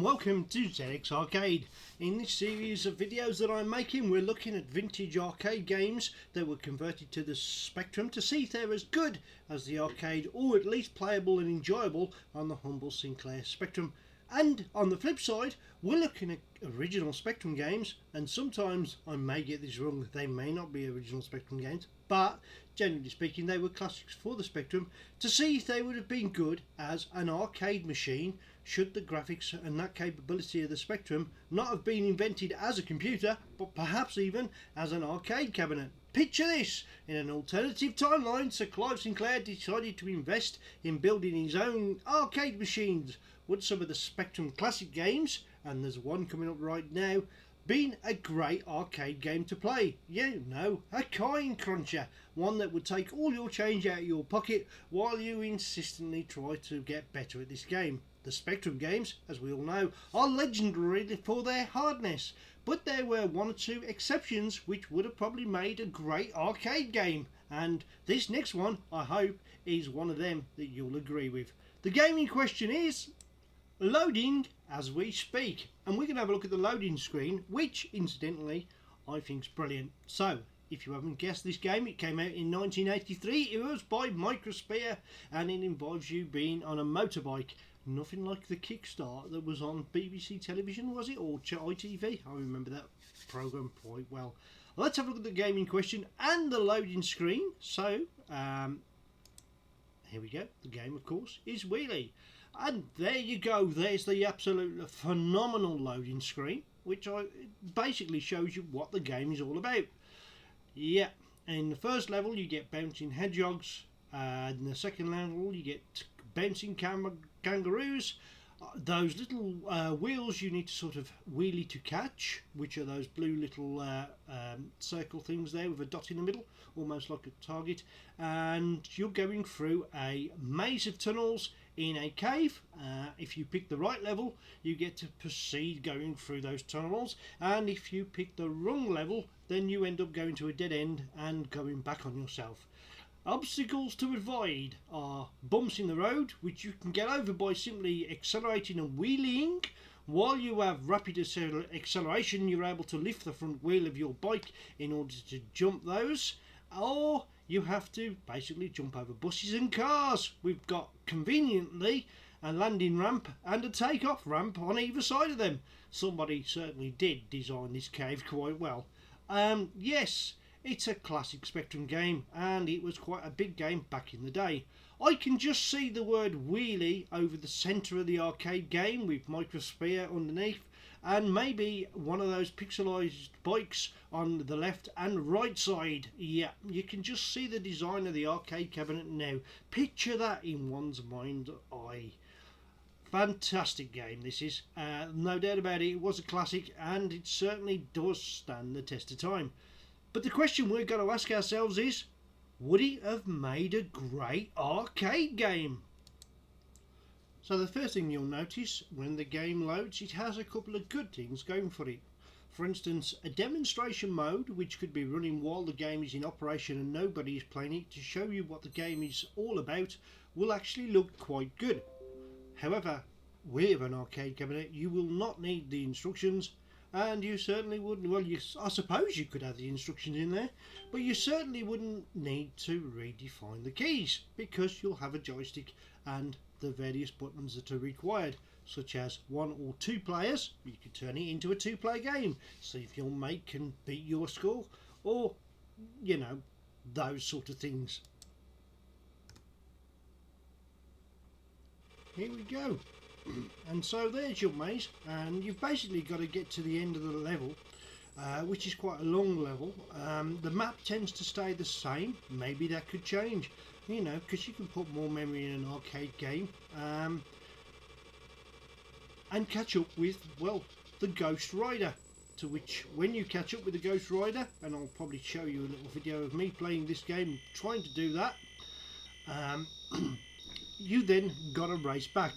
and welcome to ZX Arcade. In this series of videos that I'm making, we're looking at vintage arcade games that were converted to the Spectrum to see if they're as good as the arcade, or at least playable and enjoyable on the humble Sinclair Spectrum. And on the flip side, we're looking at original Spectrum games, and sometimes I may get this wrong, they may not be original Spectrum games, but generally speaking they were classics for the Spectrum, to see if they would have been good as an arcade machine should the graphics and that capability of the Spectrum not have been invented as a computer, but perhaps even as an arcade cabinet. Picture this: in an alternative timeline, Sir Clive Sinclair decided to invest in building his own arcade machines. Would some of the Spectrum classic games, and there's one coming up right now, been a great arcade game to play? You know, a coin cruncher, one that would take all your change out of your pocket while you insistently try to get better at this game. The Spectrum games, as we all know, are legendary for their hardness, but there were one or two exceptions which would have probably made a great arcade game, and this next one, I hope, is one of them that you'll agree with. The game in question is loading as we speak, and we're going to have a look at the loading screen, which incidentally I think is brilliant. So if you haven't guessed this game, it came out in 1983. It was by Microsphere, and it involves you being on a motorbike. Nothing like the Kickstart that was on BBC television, was it? Or ITV? I remember that programme quite well. Let's have a look at the game in question and the loading screen. So here we go. The game, of course, is Wheelie. And there you go, there's the absolute phenomenal loading screen, which basically shows you what the game is all about. Yeah, in the first level you get bouncing hedgehogs, in the second level you get bouncing kangaroos, those little wheels you need to sort of wheelie to catch, which are those blue little circle things there with a dot in the middle, almost like a target, and you're going through a maze of tunnels in a cave. If you pick the right level, you get to proceed going through those tunnels, and if you pick the wrong level, then you end up going to a dead end and going back on yourself. Obstacles to avoid are bumps in the road, which you can get over by simply accelerating and wheeling. While you have rapid acceleration, you're able to lift the front wheel of your bike in order to jump those, or you have to basically jump over buses and cars. We've got conveniently a landing ramp and a take-off ramp on either side of them. Somebody certainly did design this cave quite well. Yes, it's a classic Spectrum game, and it was quite a big game back in the day. I can just see the word Wheelie over the centre of the arcade game with Microsphere underneath, and maybe one of those pixelised bikes on the left and right side. Yeah, you can just see the design of the arcade cabinet now. Picture that in one's mind's eye. Fantastic game this is, no doubt about it. It was a classic, and it certainly does stand the test of time. But the question we're going to ask ourselves is, would it have made a great arcade game? So the first thing you'll notice when the game loads, it has a couple of good things going for it. For instance, a demonstration mode, which could be running while the game is in operation and nobody is playing it, to show you what the game is all about, will actually look quite good. However, with an arcade cabinet, you will not need the instructions, and you certainly wouldn't, well, I suppose you could have the instructions in there, but you certainly wouldn't need to redefine the keys, because you'll have a joystick and the various buttons that are required, such as 1 or 2 players. You could turn it into a 2-player game, see if your mate can beat your score, or, you know, those sort of things. Here we go. And so there's your maze, and you've basically got to get to the end of the level, which is quite a long level. The map tends to stay the same. Maybe that could change, you know, because you can put more memory in an arcade game, and catch up with, well, the Ghost Rider, to which when you catch up with the Ghost Rider, and I'll probably show you a little video of me playing this game trying to do that, you then got to race back.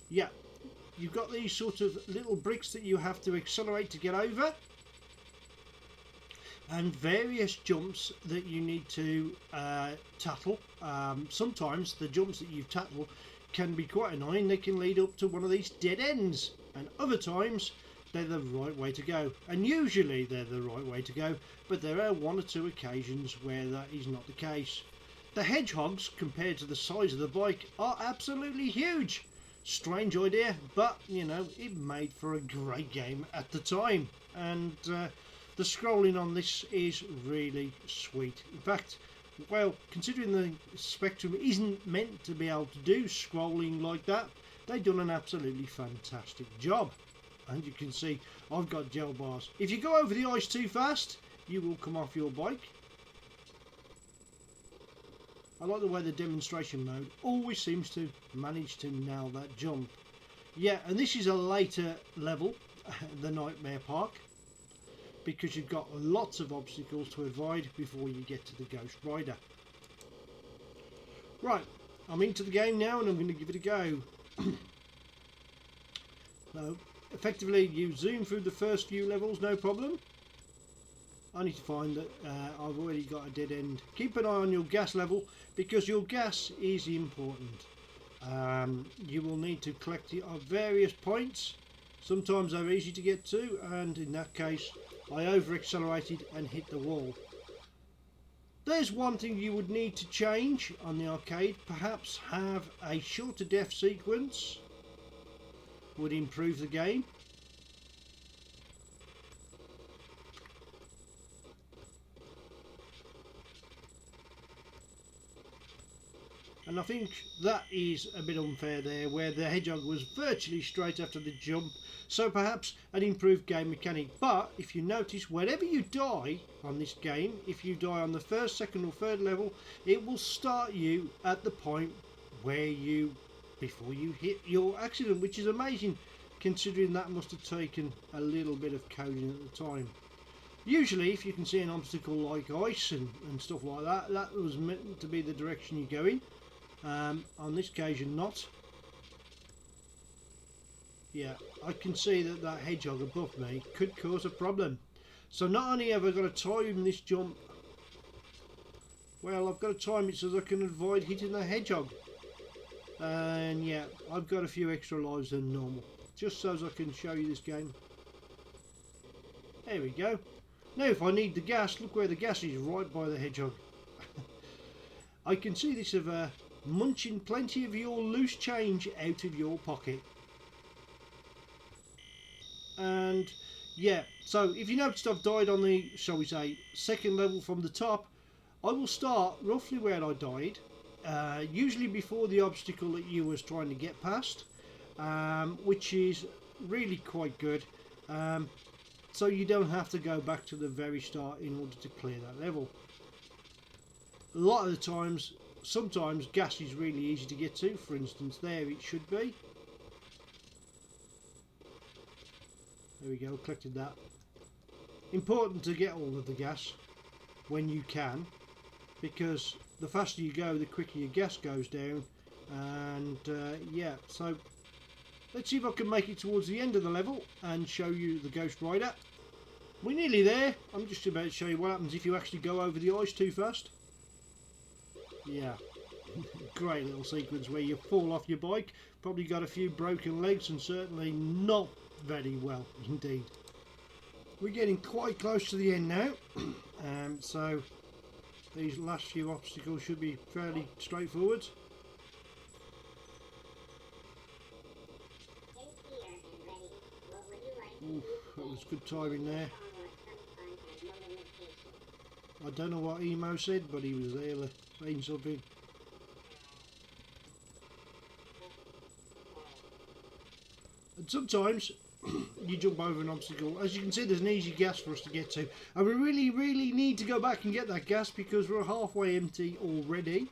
Yeah, you've got these sort of little bricks that you have to accelerate to get over, and various jumps that you need to tackle. Sometimes the jumps that you tackle can be quite annoying. They can lead up to one of these dead ends, and other times they're the right way to go, and usually they're the right way to go, but there are one or two occasions where that is not the case. The hedgehogs, compared to the size of the bike, are absolutely huge. Strange idea, but you know, it made for a great game at the time, and the scrolling on this is really sweet. In fact, well, considering the Spectrum isn't meant to be able to do scrolling like that, they've done an absolutely fantastic job. And you can see I've got gel bars. If you go over the ice too fast, you will come off your bike. I like the way the demonstration mode always seems to manage to nail that jump. Yeah, and this is a later level, the Nightmare Park, because you've got lots of obstacles to avoid before you get to the Ghost Rider. Right, I'm into the game now and I'm going to give it a go. So, effectively you zoom through the first few levels, no problem. I need to find that I've already got a dead end. Keep an eye on your gas level because your gas is important. You will need to collect it at various points. Sometimes they're easy to get to, and in that case I over accelerated and hit the wall. There's one thing you would need to change on the arcade. Perhaps have a shorter death sequence. Would improve the game. And I think that is a bit unfair there, where the hedgehog was virtually straight after the jump, so perhaps an improved game mechanic. But if you notice, whenever you die on this game, if you die on the first, second or third level, it will start you at the point where before you hit your accident, which is amazing considering that must have taken a little bit of coding at the time. Usually if you can see an obstacle like ice and stuff like that, that was meant to be the direction you're going. On this occasion not. Yeah, I can see that that hedgehog above me could cause a problem. So not only have I got to time this jump, well, I've got to time it so that I can avoid hitting the hedgehog. And yeah, I've got a few extra lives than normal, just so as I can show you this game. There we go. Now if I need the gas, look where the gas is, right by the hedgehog. I can see this of munching plenty of your loose change out of your pocket. And yeah, so if you noticed I've died on the, shall we say, second level from the top, I will start roughly where I died, usually before the obstacle that you was trying to get past, which is really quite good, so you don't have to go back to the very start in order to clear that level. A lot of the times, sometimes gas is really easy to get to. For instance, there it should be. There we go, collected that. Important to get all of the gas when you can, because the faster you go, the quicker your gas goes down. And yeah, so let's see if I can make it towards the end of the level and show you the Ghost Rider. We're nearly there. I'm just about to show you what happens if you actually go over the ice too fast. Yeah, great little sequence where you fall off your bike, probably got a few broken legs and certainly not very well indeed. We're getting quite close to the end now, so these last few obstacles should be fairly straightforward. Oof, that was good timing there. I don't know what Emo said, but he was there saying something. And sometimes you jump over an obstacle. As you can see, there's an easy gas for us to get to, and we really need to go back and get that gas because we're halfway empty already,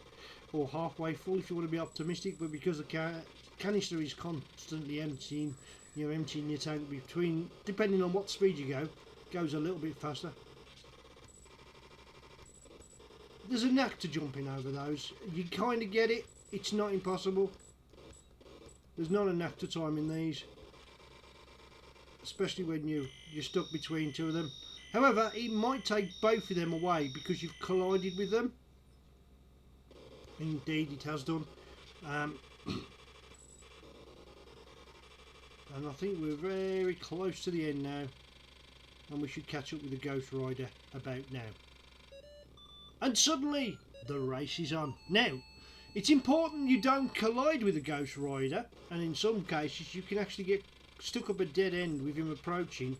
or halfway full if you want to be optimistic. But because the canister is constantly emptying, you're emptying your tank between, depending on what speed you go, goes a little bit faster. There's a knack to jumping over those. You kind of get it. It's not impossible. There's not a knack to timing these, especially when you're stuck between two of them. However, it might take both of them away because you've collided with them. Indeed, it has done. And I think we're very close to the end now, and we should catch up with the Ghost Rider about now. And suddenly the race is on. Now it's important you don't collide with the Ghost Rider, and in some cases you can actually get stuck up a dead end with him approaching,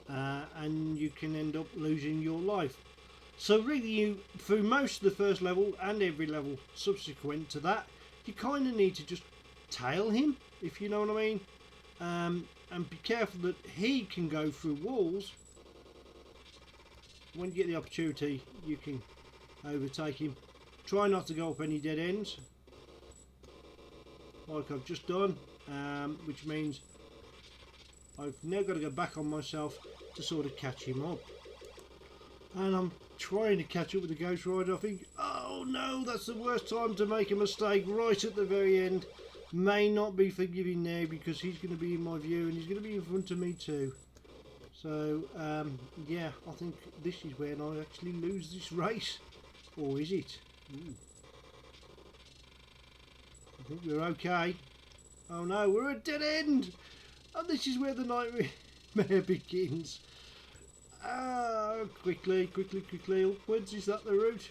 and you can end up losing your life. So really, you, through most of the first level and every level subsequent to that, you kind of need to just tail him, if you know what I mean, and be careful that he can go through walls. When you get the opportunity, you can overtake him. Try not to go up any dead ends, like I've just done, which means I've now got to go back on myself to sort of catch him up. And I'm trying to catch up with the Ghost Rider. I think, oh no, that's the worst time to make a mistake, right at the very end. May not be forgiving now, because he's going to be in my view and he's going to be in front of me too. So yeah, I think this is when I actually lose this race. Or is it? Ooh. I think we're okay. Oh no, we're at dead end, and this is where the nightmare begins. Quickly, quickly, quickly upwards. Is that the route?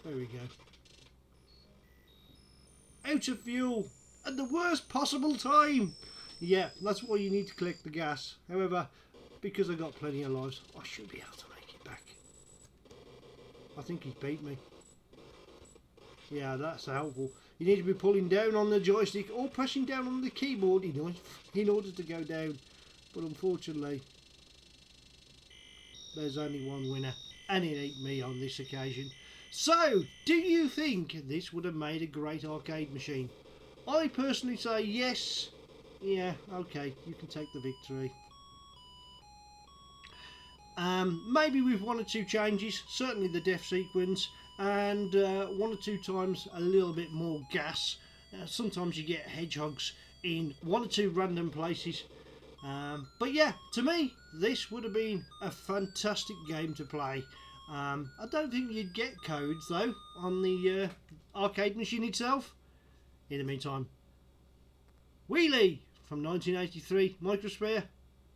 There we go. Out of fuel at the worst possible time. Yeah, that's why you need to collect the gas. However, because I got plenty of lives, I should be able to make it back. I think he's beat me. Yeah, that's helpful. You need to be pulling down on the joystick or pressing down on the keyboard in order to go down. But unfortunately, there's only one winner, and it ain't me on this occasion. So, do you think this would have made a great arcade machine? I personally say yes. Yeah, okay, you can take the victory. Maybe with one or two changes, certainly the death sequence, and one or two times a little bit more gas. Sometimes you get hedgehogs in one or two random places. But yeah, to me, this would have been a fantastic game to play. I don't think you'd get codes though on the arcade machine itself. In the meantime, Wheelie from 1983 Microsphere.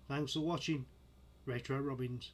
Thanks for watching. Retro Robbins.